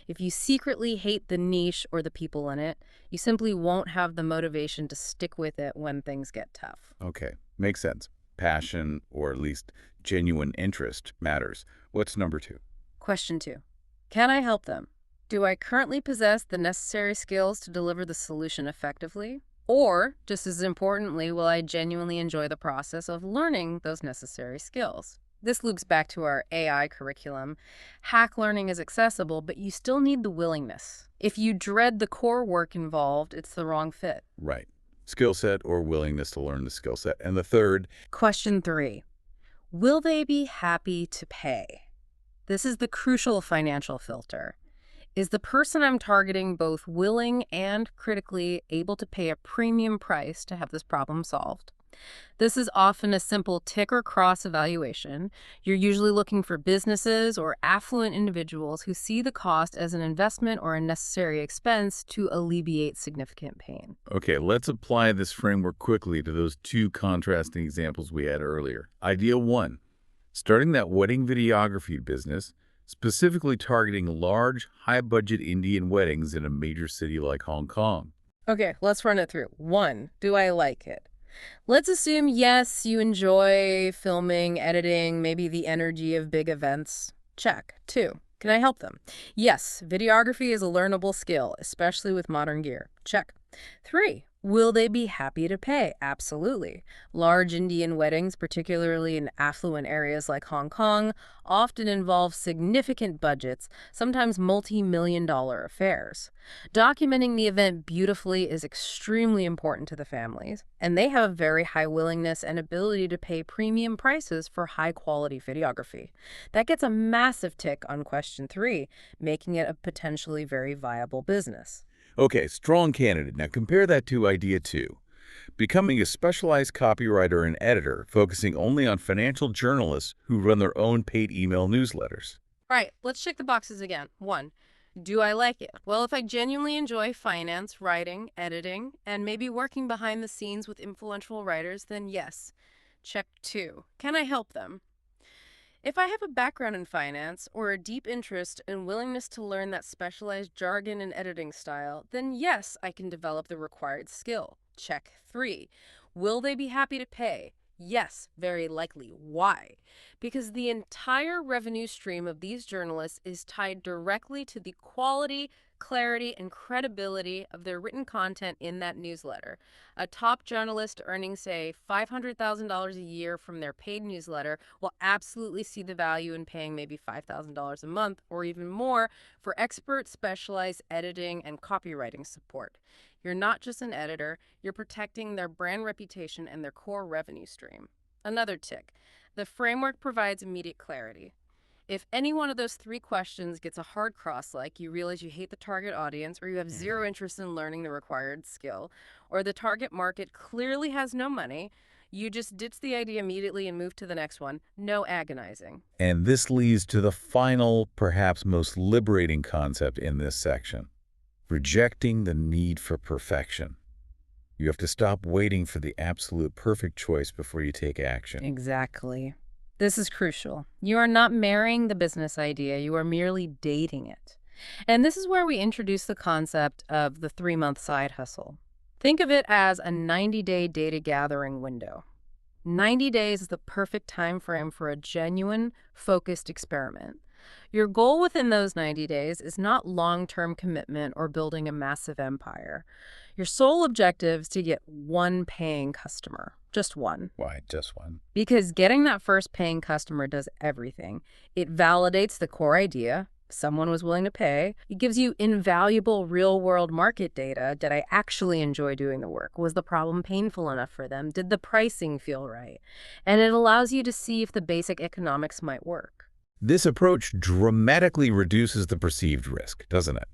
If you secretly hate the niche or the people in it, you simply won't have the motivation to stick with it when things get tough. Okay, makes sense. Passion, or at least genuine interest, matters. What's number 2? Question 2. Can I help them? Do I currently possess the necessary skills to deliver the solution effectively? Or, just as importantly, will I genuinely enjoy the process of learning those necessary skills? This loops back to our AI curriculum. Hack learning is accessible, but you still need the willingness. If you dread the core work involved, it's the wrong fit. Right. Skill set or willingness to learn the skill set. And the third, Question 3. Will they be happy to pay? This is the crucial financial filter. Is the person I'm targeting both willing and critically able to pay a premium price to have this problem solved? This is often a simple tick or cross evaluation. You're usually looking for businesses or affluent individuals who see the cost as an investment or a necessary expense to alleviate significant pain. okay, let's apply this framework quickly to those 2 contrasting examples we had earlier. Idea 1, starting that wedding videography business, specifically targeting large, high-budget Indian weddings in a major city like Hong Kong. Okay, let's run it through. 1, do I like it? Let's assume, yes, you enjoy filming, editing, maybe the energy of big events. Check. 2, can I help them? Yes, videography is a learnable skill, especially with modern gear. Check. 3, will they be happy to pay? Absolutely. Large Indian weddings, particularly in affluent areas like Hong Kong, often involve significant budgets, sometimes multi-million-dollar affairs. Documenting the event beautifully is extremely important to the families, and they have a very high willingness and ability to pay premium prices for high-quality videography. That gets a massive tick on question 3, making it a potentially very viable business. Okay, strong candidate. Now compare that to idea 2. Becoming a specialized copywriter and editor, focusing only on financial journalists who run their own paid email newsletters. Right, let's check the boxes again. 1, do I like it? Well, if I genuinely enjoy finance, writing, editing, and maybe working behind the scenes with influential writers, then yes. Check 2, can I help them? If I have a background in finance or a deep interest and willingness to learn that specialized jargon and editing style, then yes, I can develop the required skill. Check 3. Will they be happy to pay? Yes, very likely. Why? Because the entire revenue stream of these journalists is tied directly to the quality, clarity, and credibility of their written content in that newsletter. A top journalist earning, say, $500,000 a year from their paid newsletter will absolutely see the value in paying maybe $5,000 a month or even more for expert specialized editing and copywriting support. You're not just an editor, you're protecting their brand reputation and their core revenue stream. Another tick. The framework provides immediate clarity. If any one of those 3 questions gets a hard cross, like you realize you hate the target audience, or you have zero interest in learning the required skill, or the target market clearly has no money, you just ditch the idea immediately and move to the next one. No agonizing. And this leads to the final, perhaps most liberating concept in this section: rejecting the need for perfection. You have to stop waiting for the absolute perfect choice before you take action. Exactly. This is crucial. You are not marrying the business idea, you are merely dating it. And this is where we introduce the concept of the 3-month side hustle. Think of it as a 90-day data gathering window. 90 days is the perfect time frame for a genuine, focused experiment. Your goal within those 90 days is not long-term commitment or building a massive empire. Your sole objective is to get one paying customer. Just one. Why just one? Because getting that first paying customer does everything. It validates the core idea. Someone was willing to pay. It gives you invaluable real-world market data. Did I actually enjoy doing the work? Was the problem painful enough for them? Did the pricing feel right? And it allows you to see if the basic economics might work. This approach dramatically reduces the perceived risk, doesn't it?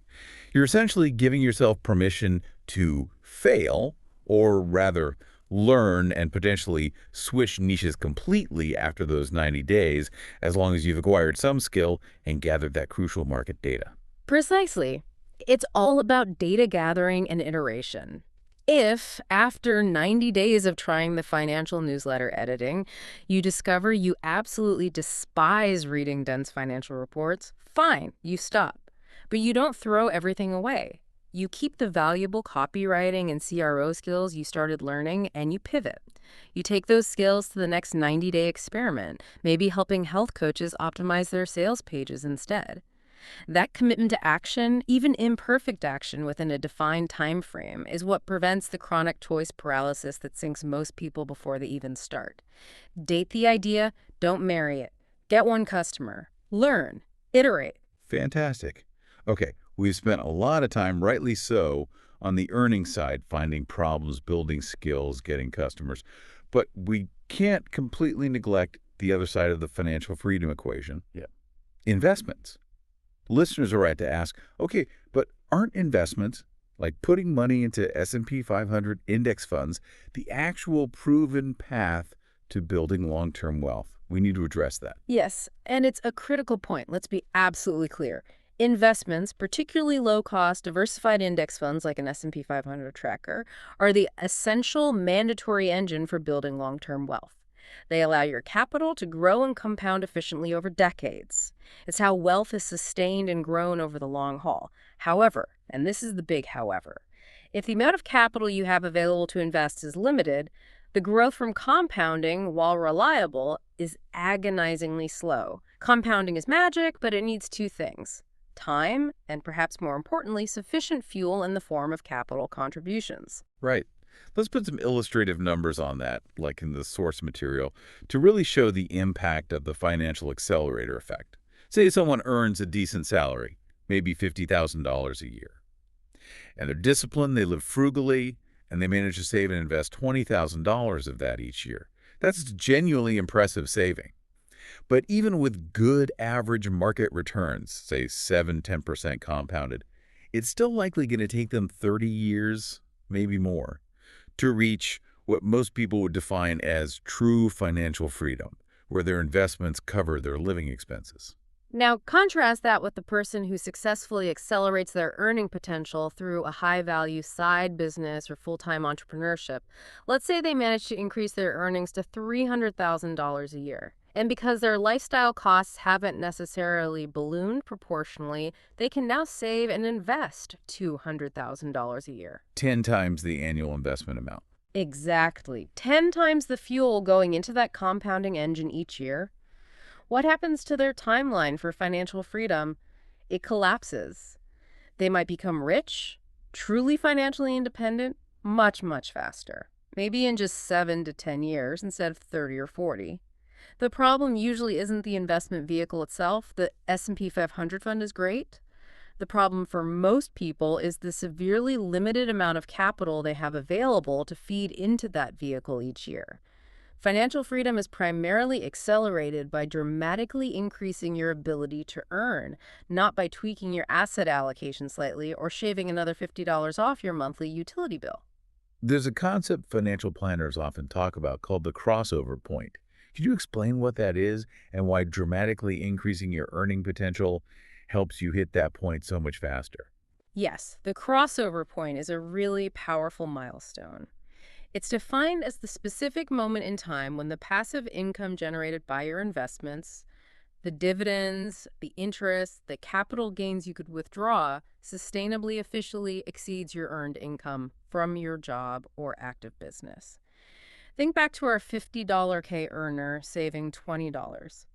You're essentially giving yourself permission to fail, or rather, learn and potentially switch niches completely after those 90 days, as long as you've acquired some skill and gathered that crucial market data. Precisely. It's all about data gathering and iteration. If, after 90 days of trying the financial newsletter editing, you discover you absolutely despise reading dense financial reports, fine, you stop. But you don't throw everything away. You keep the valuable copywriting and CRO skills you started learning, and you pivot. You take those skills to the next 90-day experiment, maybe helping health coaches optimize their sales pages instead. That commitment to action, even imperfect action within a defined time frame, is what prevents the chronic choice paralysis that sinks most people before they even start. Date the idea, don't marry it. Get one customer. Learn. Iterate. Fantastic. Okay, we've spent a lot of time, rightly so, on the earning side, finding problems, building skills, getting customers. But we can't completely neglect the other side of the financial freedom equation. Yeah. Investments. Listeners are right to ask, okay, but aren't investments, like putting money into S&P 500 index funds, the actual proven path to building long-term wealth? We need to address that. Yes, and it's a critical point. Let's be absolutely clear. Investments, particularly low-cost, diversified index funds like an S&P 500 tracker, are the essential mandatory engine for building long-term wealth. They allow your capital to grow and compound efficiently over decades. It's how wealth is sustained and grown over the long haul. However, and this is the big however, if the amount of capital you have available to invest is limited, the growth from compounding, while reliable, is agonizingly slow. Compounding is magic, but it needs two things: time, and perhaps more importantly, sufficient fuel in the form of capital contributions. Right. Let's put some illustrative numbers on that, like in the source material, to really show the impact of the financial accelerator effect. Say someone earns a decent salary, maybe $50,000 a year. And they're disciplined, they live frugally, and they manage to save and invest $20,000 of that each year. That's genuinely impressive saving. But even with good average market returns, say 7–10% compounded, it's still likely going to take them 30 years, maybe more, to reach what most people would define as true financial freedom, where their investments cover their living expenses. Now, contrast that with the person who successfully accelerates their earning potential through a high-value side business or full-time entrepreneurship. Let's say they manage to increase their earnings to $300,000 a year. And because their lifestyle costs haven't necessarily ballooned proportionally, they can now save and invest $200,000 a year. 10 times the annual investment amount. Exactly. 10 times the fuel going into that compounding engine each year. What happens to their timeline for financial freedom? It collapses. They might become rich, truly financially independent, much, much faster. Maybe in just 7 to 10 years instead of 30 or 40. The problem usually isn't the investment vehicle itself. The S&P 500 fund is great. The problem for most people is the severely limited amount of capital they have available to feed into that vehicle each year. Financial freedom is primarily accelerated by dramatically increasing your ability to earn, not by tweaking your asset allocation slightly or shaving another $50 off your monthly utility bill. There's a concept financial planners often talk about called the crossover point. Could you explain what that is and why dramatically increasing your earning potential helps you hit that point so much faster? Yes, the crossover point is a really powerful milestone. It's defined as the specific moment in time when the passive income generated by your investments, the dividends, the interest, the capital gains you could withdraw, sustainably officially exceeds your earned income from your job or active business. Think back to our $50K earner saving $20.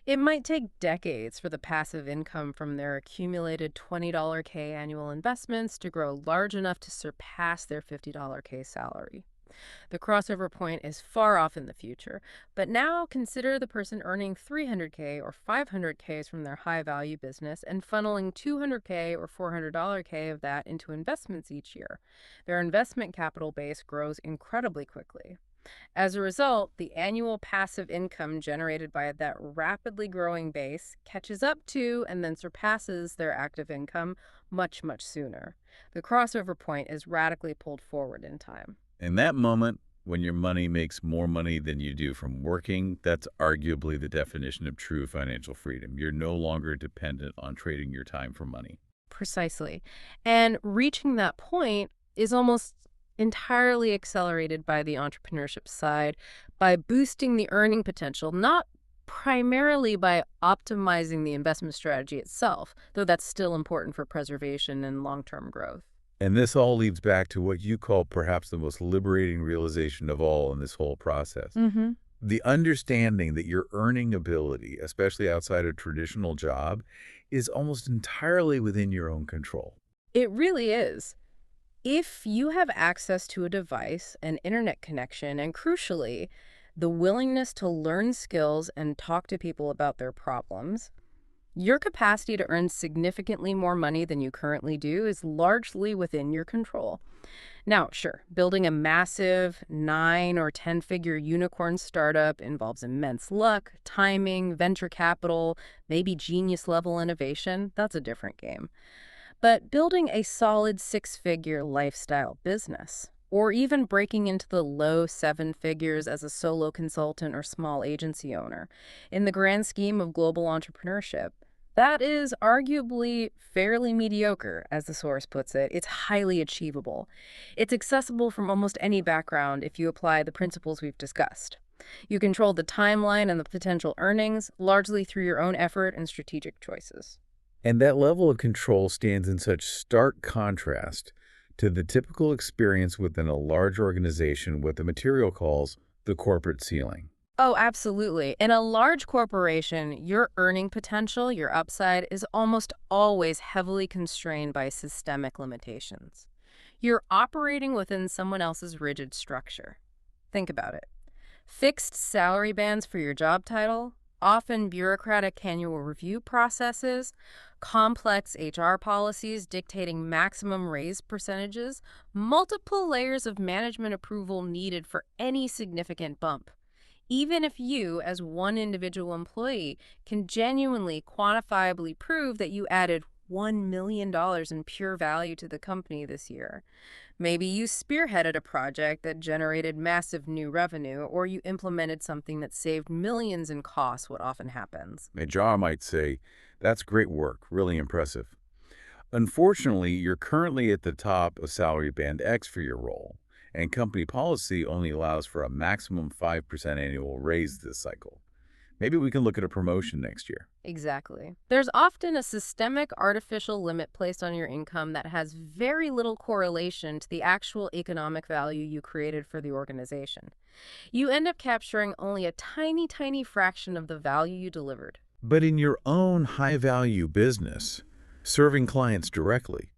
It might take decades for the passive income from their accumulated $20K annual investments to grow large enough to surpass their $50K salary. The crossover point is far off in the future, but now consider the person earning $300K or $500Ks from their high-value business and funneling $200K or $400K of that into investments each year. Their investment capital base grows incredibly quickly. As a result, the annual passive income generated by that rapidly growing base catches up to and then surpasses their active income much, much sooner. The crossover point is radically pulled forward in time. In that moment, when your money makes more money than you do from working, that's arguably the definition of true financial freedom. You're no longer dependent on trading your time for money. Precisely. And reaching that point is almost entirely accelerated by the entrepreneurship side, by boosting the earning potential, not primarily by optimizing the investment strategy itself, though that's still important for preservation and long-term growth. And this all leads back to what you call perhaps the most liberating realization of all in this whole process. Mm-hmm. The understanding that your earning ability, especially outside a traditional job, is almost entirely within your own control. It really is. If you have access to a device, an internet connection, and crucially, the willingness to learn skills and talk to people about their problems, your capacity to earn significantly more money than you currently do is largely within your control. Now, sure, building a massive 9 or 10-figure unicorn startup involves immense luck, timing, venture capital, maybe genius-level innovation. That's a different game. But building a solid 6-figure lifestyle business, or even breaking into the low 7 figures as a solo consultant or small agency owner, in the grand scheme of global entrepreneurship, that is arguably fairly mediocre, as the source puts it. It's highly achievable. It's accessible from almost any background if you apply the principles we've discussed. You control the timeline and the potential earnings, largely through your own effort and strategic choices. And that level of control stands in such stark contrast to the typical experience within a large organization what the material calls the corporate ceiling. Oh, absolutely. In a large corporation, your earning potential, your upside, is almost always heavily constrained by systemic limitations. You're operating within someone else's rigid structure. Think about it. Fixed salary bands for your job title, often bureaucratic annual review processes, complex HR policies dictating maximum raise percentages, multiple layers of management approval needed for any significant bump. Even if you, as one individual employee, can genuinely, quantifiably prove that you added $1 million in pure value to the company this year. Maybe you spearheaded a project that generated massive new revenue, or you implemented something that saved millions in costs, what often happens. HR might say, that's great work, really impressive. Unfortunately, you're currently at the top of salary band X for your role, and company policy only allows for a maximum 5% annual raise this cycle. Maybe we can look at a promotion next year. Exactly. There's often a systemic artificial limit placed on your income that has very little correlation to the actual economic value you created for the organization. You end up capturing only a tiny, tiny fraction of the value you delivered. But in your own high-value business, serving clients directly,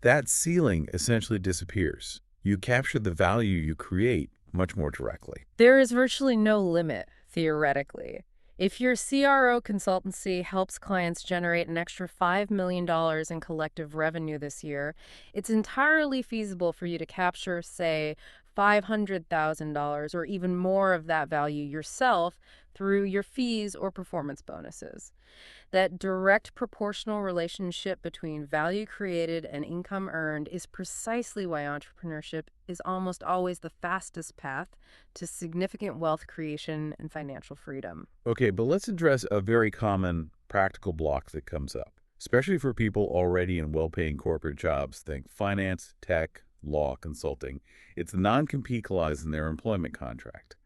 that ceiling essentially disappears. You capture the value you create much more directly. There is virtually no limit, theoretically. If your CRO consultancy helps clients generate an extra $5 million in collective revenue this year, it's entirely feasible for you to capture, say, $500,000 or even more of that value yourself through your fees or performance bonuses. That direct proportional relationship between value created and income earned is precisely why entrepreneurship is almost always the fastest path to significant wealth creation and financial freedom. Okay, but let's address a very common practical block that comes up, especially for people already in well-paying corporate jobs. Think finance, tech, law, consulting. It's the non-compete clause in their employment contract.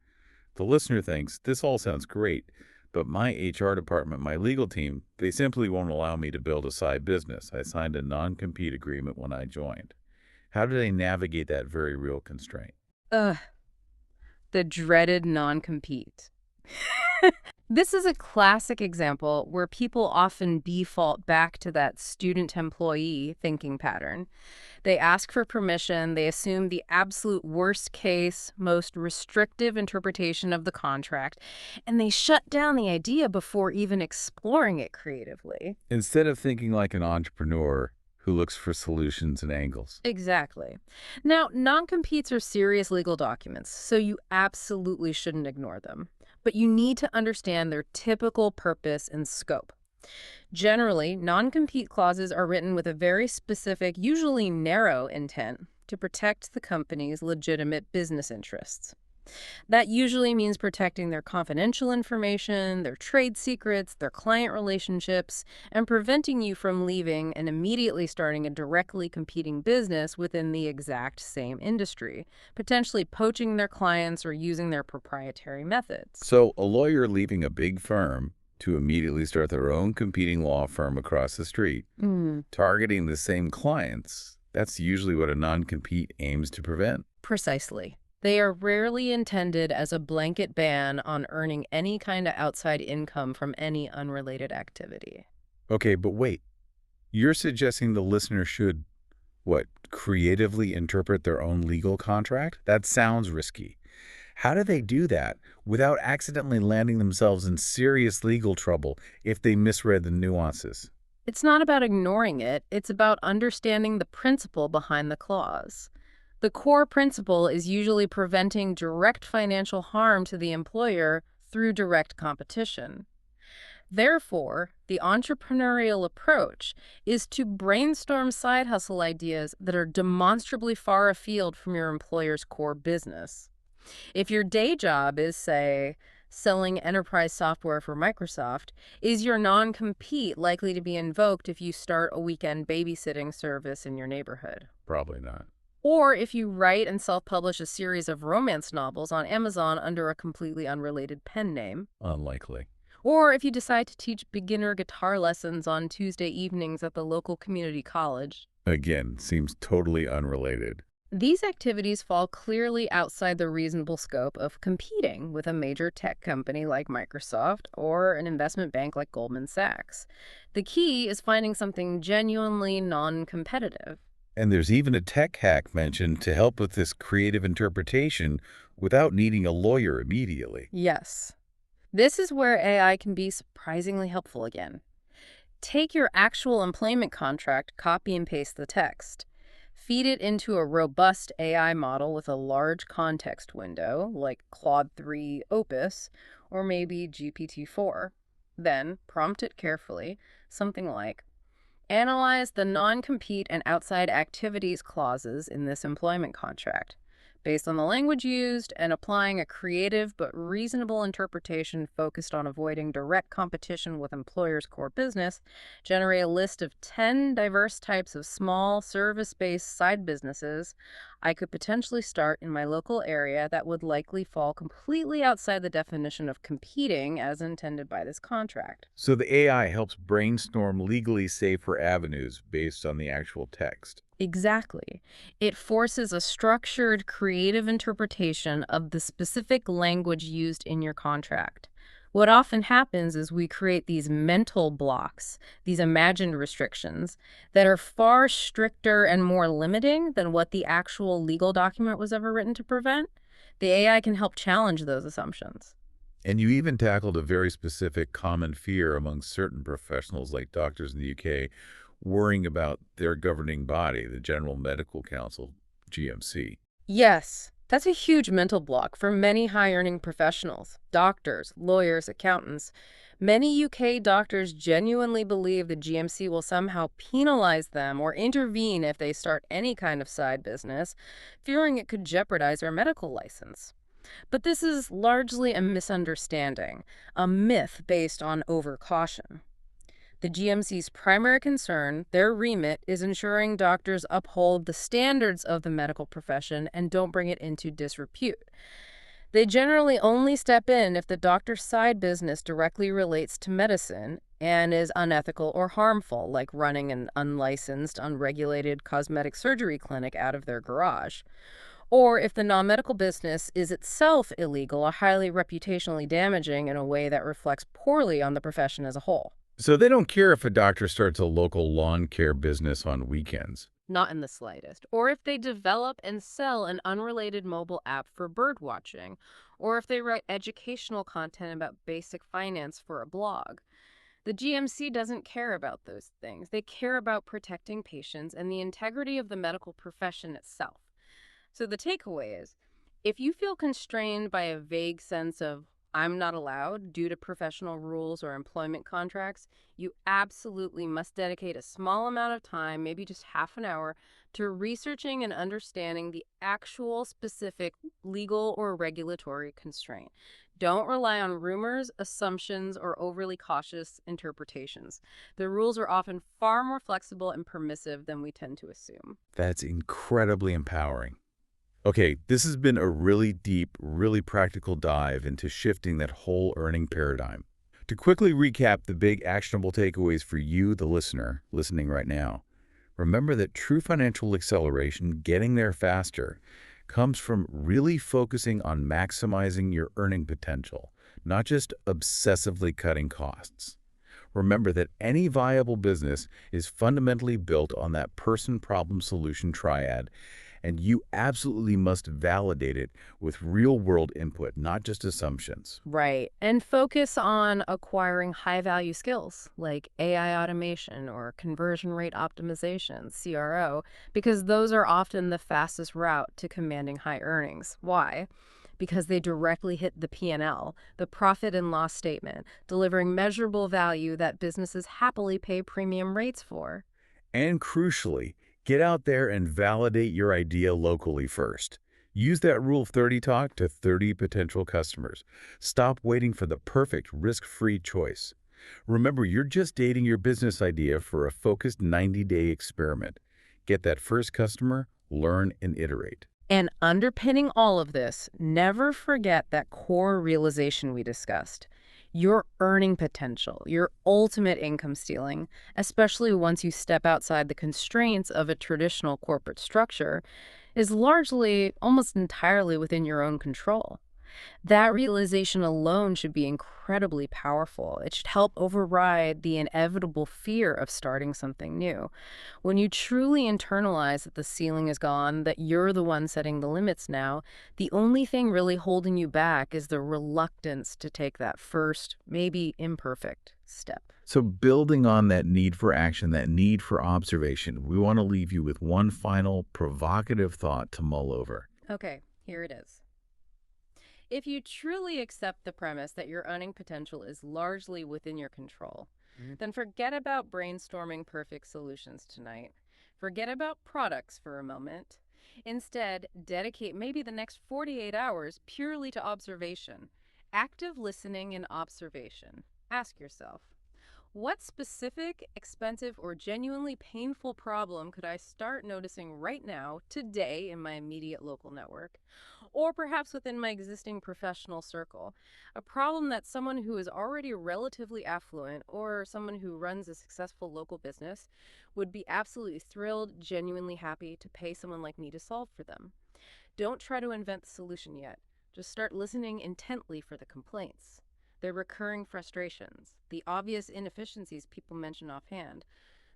The listener thinks, this all sounds great, but my HR department, my legal team, they simply won't allow me to build a side business. I signed a non-compete agreement when I joined. How do they navigate that very real constraint? Ugh, the dreaded non-compete. This is a classic example where people often default back to that student-employee thinking pattern. They ask for permission, they assume the absolute worst case, most restrictive interpretation of the contract, and they shut down the idea before even exploring it creatively. Instead of thinking like an entrepreneur who looks for solutions and angles. Exactly. Now, non-competes are serious legal documents, so you absolutely shouldn't ignore them. But you need to understand their typical purpose and scope. Generally, non-compete clauses are written with a very specific, usually narrow intent to protect the company's legitimate business interests. That usually means protecting their confidential information, their trade secrets, their client relationships, and preventing you from leaving and immediately starting a directly competing business within the exact same industry, potentially poaching their clients or using their proprietary methods. So a lawyer leaving a big firm to immediately start their own competing law firm across the street, targeting the same clients, that's usually what a non-compete aims to prevent. Precisely. They are rarely intended as a blanket ban on earning any kind of outside income from any unrelated activity. Okay, but wait. You're suggesting the listener should, what, creatively interpret their own legal contract? That sounds risky. How do they do that without accidentally landing themselves in serious legal trouble if they misread the nuances? It's not about ignoring it, it's about understanding the principle behind the clause. The core principle is usually preventing direct financial harm to the employer through direct competition. Therefore, the entrepreneurial approach is to brainstorm side hustle ideas that are demonstrably far afield from your employer's core business. If your day job is, say, selling enterprise software for Microsoft, is your non-compete likely to be invoked if you start a weekend babysitting service in your neighborhood? Probably not. Or if you write and self-publish a series of romance novels on Amazon under a completely unrelated pen name. Unlikely. Or if you decide to teach beginner guitar lessons on Tuesday evenings at the local community college. Again, seems totally unrelated. These activities fall clearly outside the reasonable scope of competing with a major tech company like Microsoft or an investment bank like Goldman Sachs. The key is finding something genuinely non-competitive. And there's even a tech hack mentioned to help with this creative interpretation without needing a lawyer immediately. Yes. This is where AI can be surprisingly helpful again. Take your actual employment contract, copy and paste the text. Feed it into a robust AI model with a large context window, like Claude 3 Opus, or maybe GPT-4. Then prompt it carefully, something like, analyze the non-compete and outside activities clauses in this employment contract. Based on the language used and applying a creative but reasonable interpretation focused on avoiding direct competition with employers' core business, generate a list of 10 diverse types of small, service-based side businesses I could potentially start in my local area that would likely fall completely outside the definition of competing as intended by this contract. So the AI helps brainstorm legally safer avenues based on the actual text. Exactly. It forces a structured, creative interpretation of the specific language used in your contract. What often happens is we create these mental blocks, these imagined restrictions, that are far stricter and more limiting than what the actual legal document was ever written to prevent. The AI can help challenge those assumptions. And you even tackled a very specific common fear among certain professionals like doctors in the UK, worrying about their governing body, the General Medical Council, GMC. Yes, that's a huge mental block for many high-earning professionals, doctors, lawyers, accountants. Many UK doctors genuinely believe the GMC will somehow penalize them or intervene if they start any kind of side business, fearing it could jeopardize their medical license. But this is largely a misunderstanding, a myth based on overcaution. The GMC's primary concern, their remit, is ensuring doctors uphold the standards of the medical profession and don't bring it into disrepute. They generally only step in if the doctor's side business directly relates to medicine and is unethical or harmful, like running an unlicensed, unregulated cosmetic surgery clinic out of their garage. Or if the non-medical business is itself illegal or highly reputationally damaging in a way that reflects poorly on the profession as a whole. So they don't care if a doctor starts a local lawn care business on weekends. Not in the slightest. Or if they develop and sell an unrelated mobile app for bird watching, or if they write educational content about basic finance for a blog. The GMC doesn't care about those things. They care about protecting patients and the integrity of the medical profession itself. So the takeaway is, if you feel constrained by a vague sense of I'm not allowed due to professional rules or employment contracts, you absolutely must dedicate a small amount of time, maybe just half an hour, to researching and understanding the actual specific legal or regulatory constraint. Don't rely on rumors, assumptions, or overly cautious interpretations. The rules are often far more flexible and permissive than we tend to assume. That's incredibly empowering. Okay, this has been a really deep, really practical dive into shifting that whole earning paradigm. To quickly recap the big actionable takeaways for you, the listener, listening right now, remember that true financial acceleration, getting there faster, comes from really focusing on maximizing your earning potential, not just obsessively cutting costs. Remember that any viable business is fundamentally built on that person-problem-solution triad, and you absolutely must validate it with real-world input, not just assumptions. Right. And focus on acquiring high-value skills like AI automation or conversion rate optimization, CRO, because those are often the fastest route to commanding high earnings. Why? Because they directly hit the P&L, the profit and loss statement, delivering measurable value that businesses happily pay premium rates for. And crucially, get out there and validate your idea locally first. Use that Rule of 30 talk to 30 potential customers. Stop waiting for the perfect risk-free choice. Remember, you're just dating your business idea for a focused 90-day experiment. Get that first customer Learn and iterate. And underpinning all of this, never forget that core realization we discussed. Your earning potential, your ultimate income ceiling, especially once you step outside the constraints of a traditional corporate structure, is largely, almost entirely within your own control. That realization alone should be incredibly powerful. It should help override the inevitable fear of starting something new. When you truly internalize that the ceiling is gone, that you're the one setting the limits now, the only thing really holding you back is the reluctance to take that first, maybe imperfect, step. So, building on that need for action, that need for observation, we want to leave you with one final provocative thought to mull over. Okay, here it is. If you truly accept the premise that your earning potential is largely within your control, then forget about brainstorming perfect solutions tonight. Forget about products for a moment. Instead, dedicate maybe the next 48 hours purely to observation, active listening and observation. Ask yourself, what specific, expensive, or genuinely painful problem could I start noticing right now, today, in my immediate local network? Or perhaps within my existing professional circle? A problem that someone who is already relatively affluent or someone who runs a successful local business would be absolutely thrilled, genuinely happy to pay someone like me to solve for them. Don't try to invent the solution yet. Just start listening intently for the complaints, their recurring frustrations, the obvious inefficiencies people mention offhand.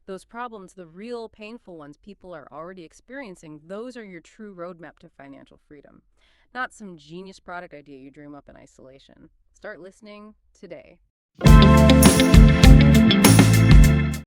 Those problems, the real painful ones people are already experiencing, those are your true roadmap to financial freedom. Not some genius product idea you dream up in isolation. Start listening today.